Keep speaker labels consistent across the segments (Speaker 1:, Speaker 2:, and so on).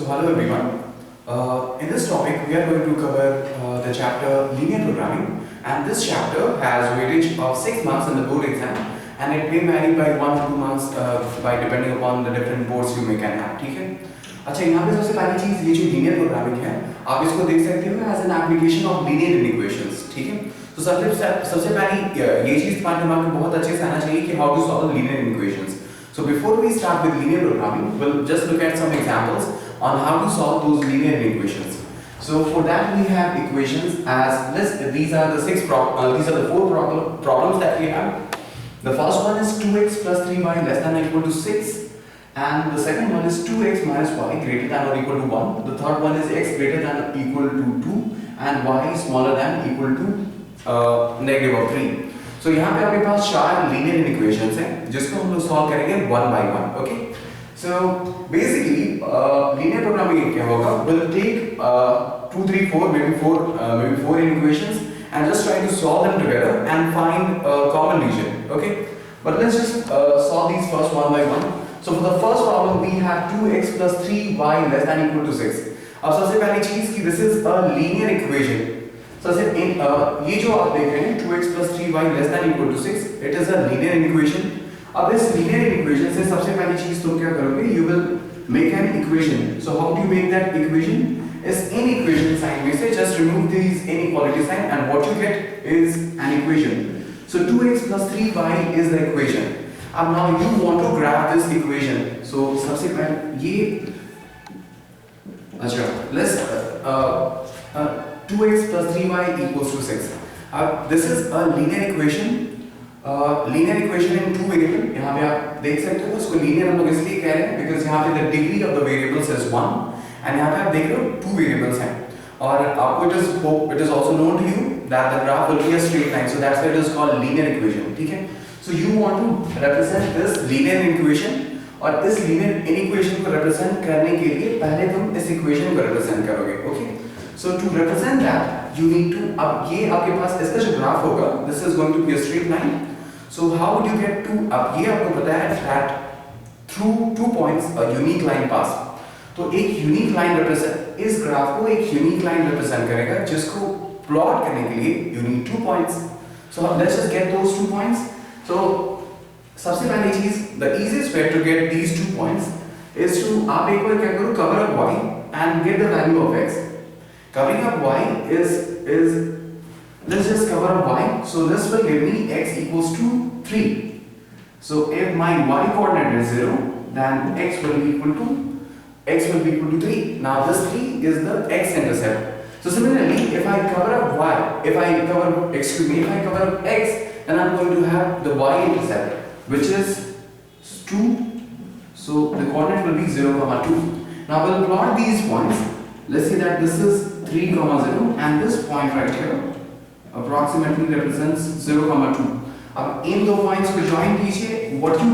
Speaker 1: So hello everyone. In this topic we are going to cover the chapter linear programming, and this chapter has weightage of 6 marks in the board exam, and it may vary by 1 or 2 marks by depending upon the different boards you may can have. ठीक है? अच्छा, यहाँ पे सबसे पहली चीज ये जो लीनियर प्रोग्रामिंग है आप इसको देख सकते हो as an application of linear equations. ठीक है, तो सबसे पहली ये चीज तुम्हारे दिमाग में बहुत अच्छे से आना चाहिए कि how to solve linear equations. So before we start with linear programming, we'll just look at some examples on how to solve those linear equations. So for that we have equations as these are the four problems that we have. The first one is 2x plus 3y less than or equal to 6, and the second one is 2x minus y greater than or equal to 1. The third one is x greater than or equal to 2 and y smaller than or equal to negative of 3. So यहाँ पे आपके पास चार linear equations हैं जिसको हम लोग solve करेंगे one by one. Okay, so basically linear programming क्या होगा, we'll take 2 3 4 maybe four equations and just try to solve them together and find a common region. Okay, but let's just solve these first one by one. So for the first problem we have 2x plus 3y less than equal to 6. अब सबसे पहली चीज कि this is a linear equation. So ये जो आप देख रहे हैं 2x plus 3y less than equal to 6, it is a linear equation. अब इस linear equation से सबसे पहली चीज तुम क्या करोगे, you will make an equation. So how do you make that equation? इस inequation sign में से just remove these inequality sign and what you get is an equation. So 2x plus 3y is the equation. अब now you want to graph this equation. So सबसे पहले ये अच्छा let's 2x plus 3y equals to 6. This is a linear equation. Linear equation in two variable. यहाँ पे आप देख सकते हो इसको linear हम लोग इसलिए कह रहे हैं because यहाँ पे the degree of the variables is 1 and यहाँ पे आप देख रहे हो two variables हैं और आपको it is also known to you that the graph will be a straight line, so that's why it is called linear equation. ठीक है, so you want to represent this linear equation और इस linear inequation को represent करने के लिए पहले तुम इस equation को represent करोगे. Okay, so to represent that you need to अब ये आपके पास इसका जो ग्राफ होगा this is going to be a straight line. So how would you get to, अब ये आपको पता है that through 2 points a unique line pass. तो एक unique line represent इस ग्राफ को एक unique line represent करेगा जिसको plot करने के लिए you need 2 points. So let's just get those 2 points. So सबसे पहली चीज the easiest way to get these 2 points is to आप एक बार क्या करो, cover up y and get the value of x. Covering up y is let's just cover up y. So this will give me x equals to 3. So if my y coordinate is 0, then x will be equal to 3. Now this 3 is the x intercept. So similarly, if I cover up x, then I'm going to have the y intercept, which is 2. So the coordinate will be 0, 2. Now we'll plot these points. Let's say that this is 3, 0 and this point right here approximately represents 0, 2. अब इन दो points को join कीजिए, what you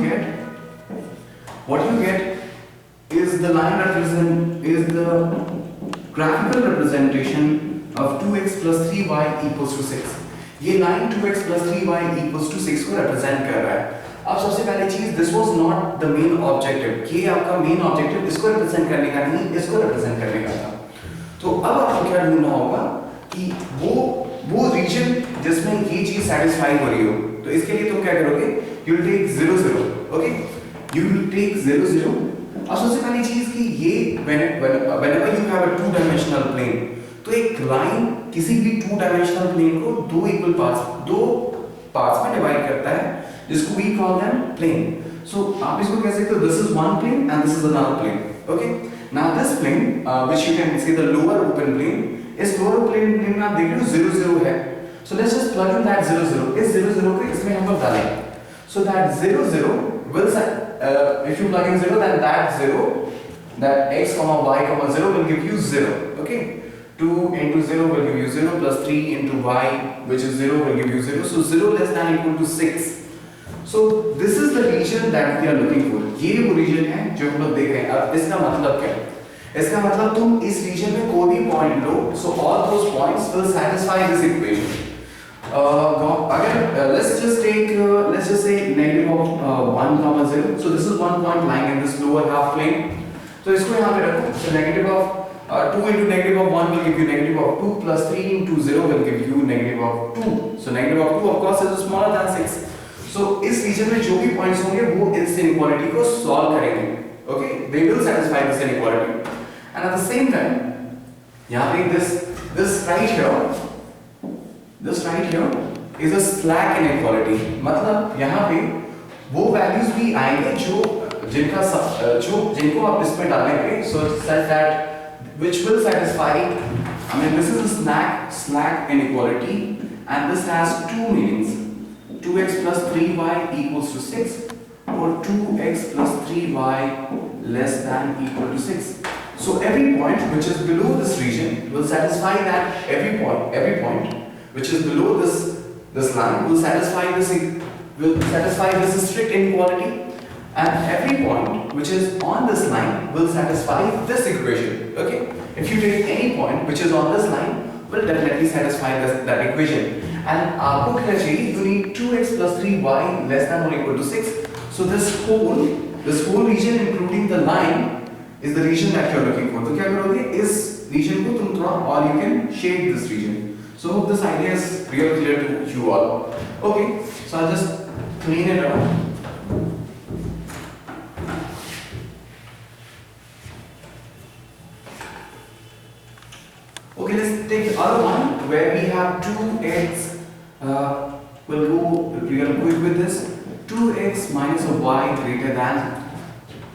Speaker 1: get is the graphical representation of 2x plus 3y equals to 6. ये line 2x plus 3y equals to 6 को represent कर रहा है. अब सबसे पहली चीज this was not the main objective. ये आपका main objective इसको represent करने का नहीं, इसको represent करने का था. तो अब आपको क्या ढूंढना होगा कि वो रीजन जिसमें ये चीज सेटिस्फाई हो रही हो. तो इसके लिए तुम क्या करोगे, you will take 0 0. Okay, you will take 0 0. अब सबसे पहली चीज कि ये whenever you have a two dimensional plane, तो एक लाइन किसी भी two dimensional plane को दो पार्ट्स में डिवाइड करता है जिसको we call them plane. So आप इसको कह सकते हो this is one plane and this is another plane. Okay, now this plane which you can see the lower open plane, इस lower plane में आप देख रहे हो 0 0 है. So let's just plug in that 0 0. इस 0 0 को इसमें हम लोग डालेंगे. So that 0 0 will if you plug in 0, then that x comma y comma 0 will give you 0. Okay, 2 into 0 will give you 0 plus 3 into y which is 0 will give you 0. So 0 less than equal to 6. So this is the region that we are looking for. ये वो region है जो हम लोग देख रहे हैं. अब इसका मतलब क्या है? इसका मतलब तुम इस region में कोई भी point low, so all those points will satisfy this equation. अगर let's just say negative of 1, 0. So this is one point lying in this lower half plane. तो इसको यहाँ पे रखो. So negative of 2 into negative of 1 will give you negative of 2 plus 3 into 0 will give you negative of 2. So negative of 2 of course is smaller than 6. So इस reason में जो भी points होंगे वो इस इनइक्वालिटी को सॉल्व करेंगे. Okay, they will satisfy this inequality. And at the same time, यहाँ पे this right here is a slack inequality. मतलब यहाँ पे वो वैल्यूज भी आएंगे जिनको आप इसमें डालेंगे, so such that which will satisfy. I mean, this is a slack inequality, and this has two meanings: 2x plus 3y equals to 6, or 2x plus 3y less than equal to 6. So every point which is below this region will satisfy that. Every point which is below this line will satisfy this strict inequality, and every point which is on this line will satisfy this equation. Okay, if you take any point which is on this line, will definitely satisfy that equation. And आपको क्या चाहिए? You need 2x plus 3y less than or equal to 6. So this whole region including the line is the region that you are looking for. तो क्या करोगे? इस region को तुम थोड़ा, or you can shade this region. So hope this idea is real clear to you all. Okay, so I'll just clean it up. Okay, let's take the other one where we have 2x. We'll go real quick with this. 2x minus a y greater than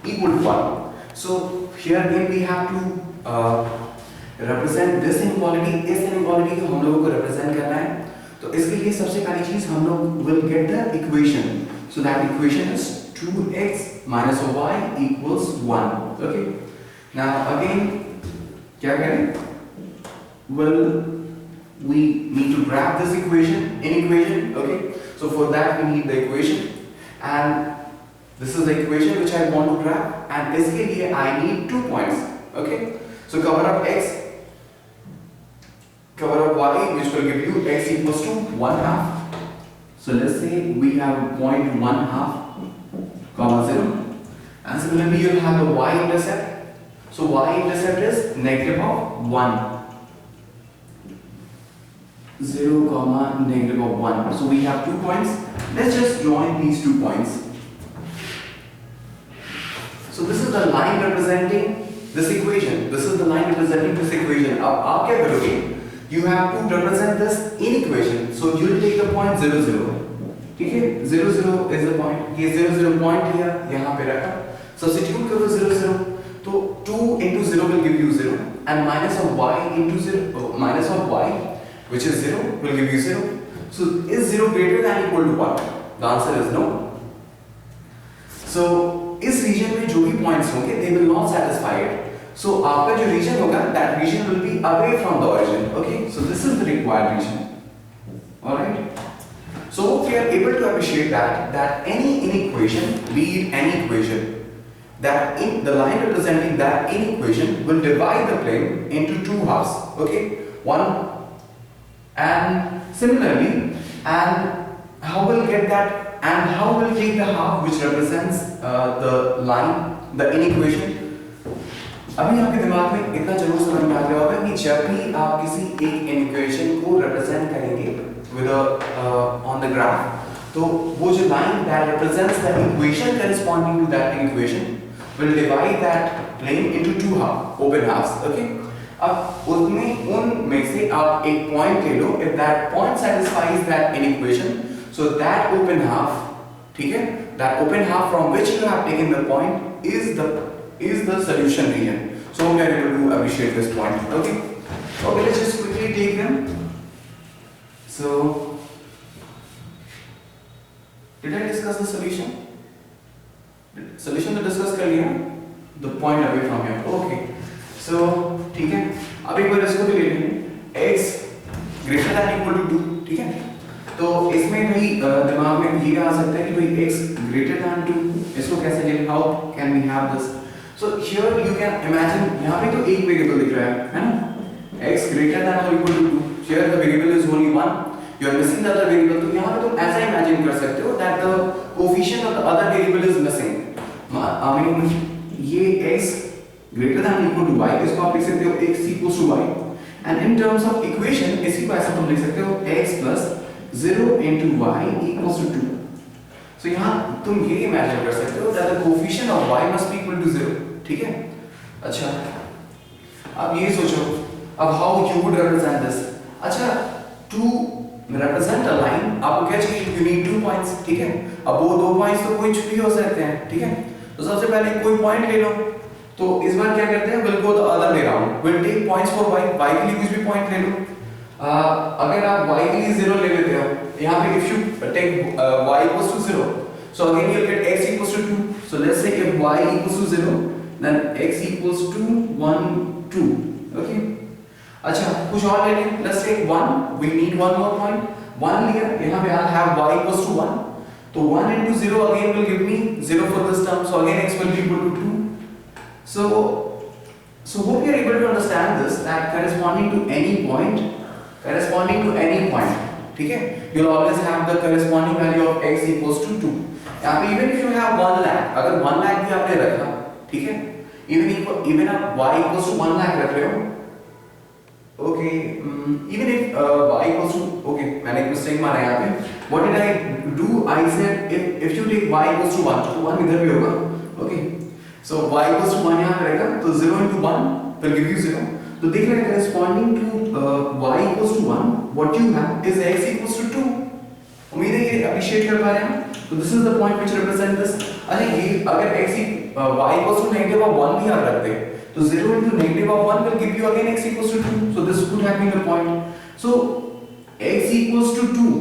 Speaker 1: equal to 1. So here again we have to represent this inequality. इस inequality को हम लोगों को represent करना है. तो इसके लिए सबसे पहली चीज हम लोग will get the equation. So that equation is 2x minus a y equals 1. Okay. Now again क्या करें? Well, we need to grab this equation. Okay. So for that we need the equation, and this is the equation which I want to grab, and इसके लिए I need 2 points. Okay. So cover up x, cover up y, which will give you x equals to 1/2. So let's say we have point 1/2, comma 0, and similarly you'll have the y-intercept. So y-intercept is negative of 1. 0, comma negative of 1. So we have 2 points. Let's just join these 2 points. So this is the line representing this equation. This is the line representing this equation. अब आप क्या करोगे? You have to represent this in equation. So you will take the point 0, 0. ठीक है? 0, 0 is the point. ये 0, 0 point लिया, यहाँ पे रखा. Substitute करो 0, 0. तो 2 into 0 will give you 0, and minus of y into 0, minus of y, which is 0, will give you 0. So is 0 greater than equal to 1? The answer is no. So इस region में जो भी points होंगे, they will not satisfy it. So आपका जो region होगा, that region will be away from the origin. Okay, so this is the required region. All right. So we are able to appreciate that any inequation, be it any equation, that in the line representing that inequation will divide the plane into 2 halves. Okay, one. And similarly, and how we'll get that, and how we'll take the half which represents the line, the inequation. अभी आपके दिमाग में इतना जरूर समझ में आ गया होगा कि जब भी आप किसी एक इक्वेशन को रिप्रेजेंट करेंगे with on the graph, तो वो जो line that represents the equation corresponding to that equation will divide that plane into 2 open halves. Okay. अब उनमें से आप एक point ले लो. If that point satisfies that inequation, so that open half, ठीक है, that open half from which you have taken the point is the solution region. So we are able to appreciate this point. Okay. Okay, let's just quickly take them. So did I discuss the solution? Solution तो discuss कर लिया. The point away from here. Okay. So ठीक है, अब एक बार इसको भी ले लेंगे. X greater than equal to 2. ठीक है. तो इसमें भाई दिमाग में ये आ सकता है कि भाई x greater than 2, इसको कैसे लें? How can we have this? So here you can imagine, यहाँ पे तो एक वेरिएबल दिख रहा है ना? X greater than or equal to 2. Here the variable is only 1. You are missing the other variable. तो यहाँ पे तुम ऐसा imagine कर सकते हो that the coefficient of the other variable is missing. I mean ये x greater than or equal to y, इसको आप लिख सकते हो x equals to y, and in terms of equation इसी को ऐसा तुम लिख सकते हो x plus 0 into y equals to 2. So यहाँ तुम ये इमेजिन कर सकते हो that the coefficient of y must be equal to 0. ठीक है? अच्छा, अब ये सोचो, अब how you would represent this. अच्छा, to represent a line आपको क्या चाहिए? You need 2 points. ठीक है? अब वो 2 points तो कोई भी हो सकते हैं. ठीक है? तो सबसे पहले कोई पॉइंट ले लो. तो इस बार क्या करते हैं? We'll go the other way around. We'll take points for y. Y के लिए कुछ भी पॉइंट ले लो. अगर आप y के लिए 0 ले लेते हो, यहाँ पे if you take y equals to 0, so again you'll get x equals to 2. So let's say if y equals to 0, then x equals to 1, 2. Okay? अच्छा, कुछ और ले लें. Let's take 1. We need one more point. 1 लिया. यहाँ पे I'll have y equals to 1. तो 1 into 0 again will give me 0 for this term. So again x will be equal to 2. So hope you are able to understand this, that corresponding to any point, ठीक है, you'll always have the corresponding value of x equals to 2. यहाँ पे even if you have 1 lakh, अगर 1 lakh भी आपने रखा, ठीक है, even आप y equals to 1 lakh रख रहे हो, okay, even if y equals to, okay, मैंने एक mistake मारा यहाँ पे. What did I do? I said if you take y equals to 1, तो 1 इधर भी होगा, okay. So y equals to 1 यहाँ पे रहेगा, तो 0 into 1 will give you 0. तो देख रहे हैं corresponding to y equals to 1, what you have is x equals to 2. उम्मीद है ये appreciate कर पा रहे हैं. तो this is the point which represent this. अरे ये अगर y equals to negative of 1 भी आप रखते हैं, तो 0 into negative of 1 will give you again x equals to 2. So this could have been the point. So x equals to 2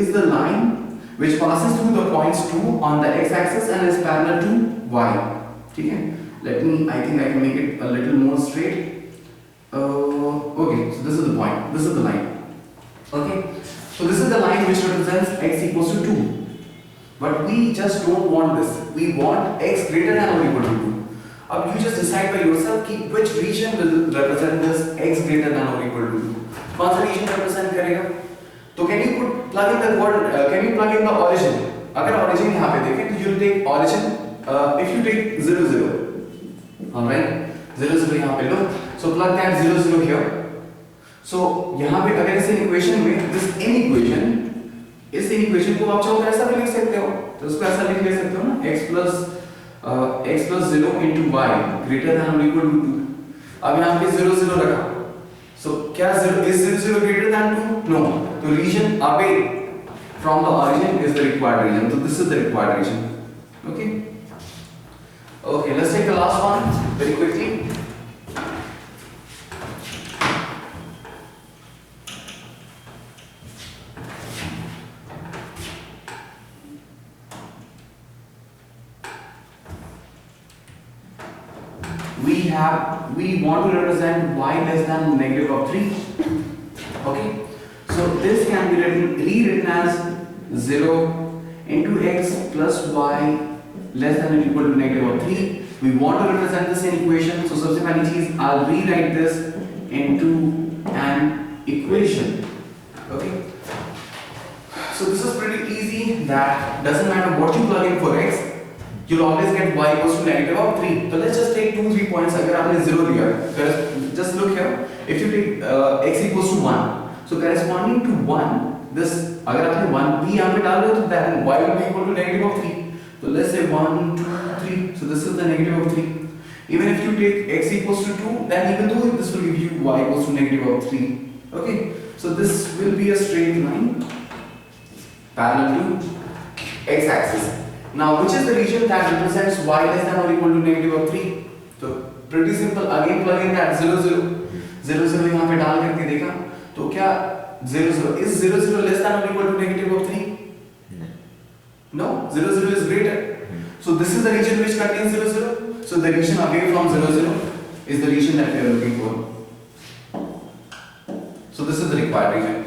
Speaker 1: is the line which passes through the points 2 on the x-axis and is parallel to y. ठीक है? I think I can make it a little more straight. Okay, so this is the point. This is the line. Okay, so this is the line which represents x equals to 2. But we just don't want this. We want x greater than or equal to 2. अब you just decide by yourself कि which region will represent this x greater than or equal to 2. कौन सा region represent करेगा? तो can you plug in the origin? अगर origin यहाँ पे देखें तो you'll take origin. If you take 0, 0, alright, 0, 0 यहाँ पे लो, so plug that 0, 0 here. So यहाँ पे अगर इस इक्वेशन में इस इक्वेशन को आप चाहो तो ऐसा भी लिख सकते हो, तो इसको ऐसा लिख सकते हो ना, x plus 0 into y greater than or equal to 2. अब यहाँ पे 0, 0 रखा, so क्या 0 is 0, 0 greater than 2? No. तो region away from the origin is the required region. So this is the required region. Okay. Okay, let's take the last one very quickly. We want to represent y less than negative of 3. Okay, so this can be rewritten as 0 into x plus y less than or equal to negative of 3. We want to represent this in equation. So सबसे पहली चीज I'll rewrite this into an equation. Okay. So this is pretty easy. That doesn't matter what you plug in for x, you'll always get y equals to negative of 3. So let's just take 2, 3 points. अगर आपने 0 लिया, just look here. If you take x equals to 1, so corresponding to 1, this अगर आपने 1 भी यहाँ पे डाल दो, तो then y will be equal to negative of 3. So let's say 1, 2, 3. So this is the negative of 3. Even if you take x equals to 2, then even though this will give you y equals to negative of 3. Okay. So this will be a straight line parallel to x-axis. Now, which is the region that represents y less than or equal to negative of 3? So pretty simple. Again plug in that 0, 0. 0, 0 यहाँ पे डाल करके देखा, तो क्या 0, 0 is 0, 0 less than or equal to negative of 3? No, 0, 0 is greater. So this is the region which contains 0, 0. So the region away from 0, 0 is the region that we are looking for. So this is the required region.